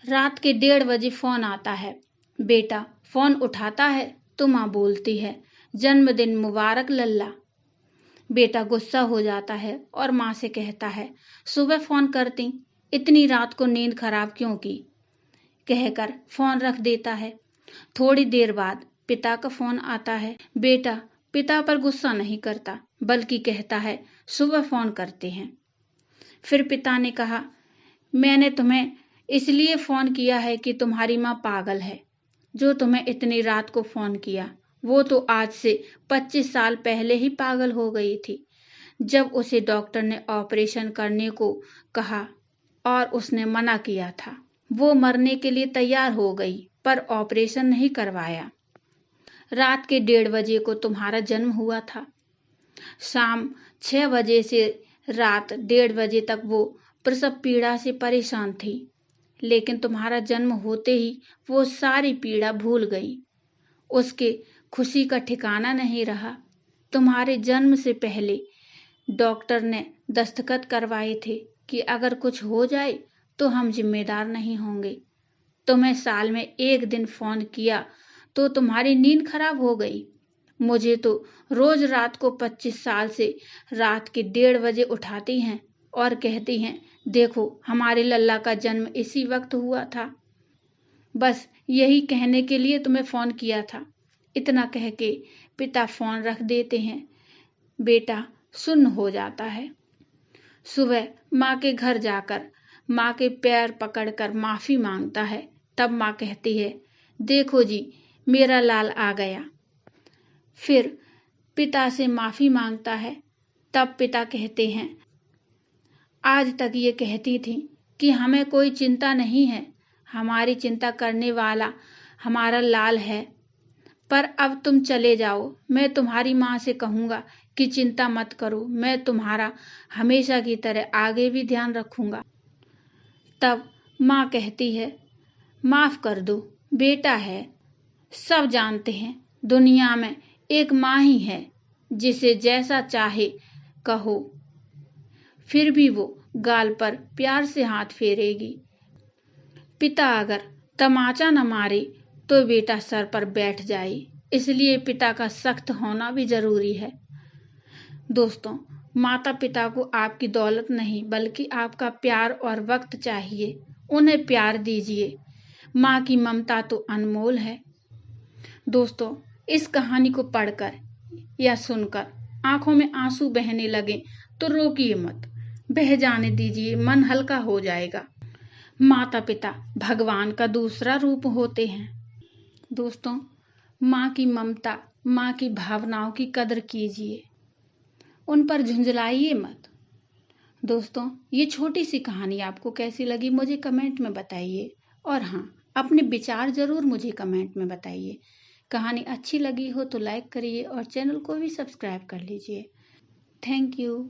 रात के 1:30 बजे फोन आता है। बेटा फोन उठाता है तो माँ बोलती है, जन्मदिन मुबारक लल्ला। बेटा गुस्सा हो जाता है और माँ से कहता है, सुबह फोन करती, इतनी रात को नींद खराब क्यों की, कहकर फोन रख देता है। थोड़ी देर बाद पिता का फोन आता है। बेटा पिता पर गुस्सा नहीं करता, बल्कि कहता है, सुबह फोन करते हैं। फिर पिता ने कहा, मैंने तुम्हें इसलिए फोन किया है कि तुम्हारी माँ पागल है, जो तुम्हें इतनी रात को फोन किया। वो तो आज से 25 साल पहले ही पागल हो गई थी, जब उसे डॉक्टर ने ऑपरेशन करने को कहा और उसने मना किया था। वो मरने के लिए तैयार हो गई, पर ऑपरेशन नहीं करवाया। रात के 1:30 बजे को तुम्हारा जन्म हुआ था। शाम 6 बजे से रात 1:30 बजे तक वो प्रसव पीड़ा से परेशान थी, लेकिन तुम्हारा जन्म होते ही वो सारी पीड़ा भूल गई। उसके खुशी का ठिकाना नहीं रहा। तुम्हारे जन्म से पहले डॉक्टर ने दस्तखत करवाए थे कि अगर कुछ हो जाए तो हम जिम्मेदार नहीं होंगे। तुम्हें साल में 1 दिन फोन किया तो तुम्हारी नींद खराब हो गई। मुझे तो रोज रात को 25 साल से रात के 1:30 बजे उठाती हैं और कहती हैं, देखो हमारे लल्ला का जन्म इसी वक्त हुआ था। बस यही कहने के लिए तुम्हें फोन किया था। इतना कह के पिता फोन रख देते हैं। बेटा सुन्न हो जाता है। सुबह माँ के घर जाकर माँ के पैर पकड़कर माफी मांगता है। तब माँ कहती है, देखो जी मेरा लाल आ गया। फिर पिता से माफी मांगता है। तब पिता कहते हैं, आज तक ये कहती थी कि हमें कोई चिंता नहीं है, हमारी चिंता करने वाला हमारा लाल है, पर अब तुम चले जाओ। मैं तुम्हारी माँ से कहूँगा कि चिंता मत करो, मैं तुम्हारा हमेशा की तरह आगे भी ध्यान रखूँगा। तब माँ कहती है, माफ कर दो, बेटा है, सब जानते हैं दुनिया में एक माँ ही है जिसे जैसा चाहे कहो, फिर भी वो गाल पर प्यार से हाथ फेरेगी। पिता अगर तमाचा न मारे तो बेटा सर पर बैठ जाए, इसलिए पिता का सख्त होना भी जरूरी है। दोस्तों, माता पिता को आपकी दौलत नहीं बल्कि आपका प्यार और वक्त चाहिए। उन्हें प्यार दीजिए। माँ की ममता तो अनमोल है। दोस्तों, इस कहानी को पढ़कर या सुनकर आंखों में आंसू बहने लगे तो रोकिए मत, बह जाने दीजिए, मन हल्का हो जाएगा। माता पिता भगवान का दूसरा रूप होते हैं। दोस्तों, माँ की ममता, माँ की भावनाओं की कदर कीजिए, उन पर झुंझलाइए मत। दोस्तों, ये छोटी सी कहानी आपको कैसी लगी मुझे कमेंट में बताइए, और हाँ, अपने विचार जरूर मुझे कमेंट में बताइए। कहानी अच्छी लगी हो तो लाइक करिए और चैनल को भी सब्सक्राइब कर लीजिए। Thank you.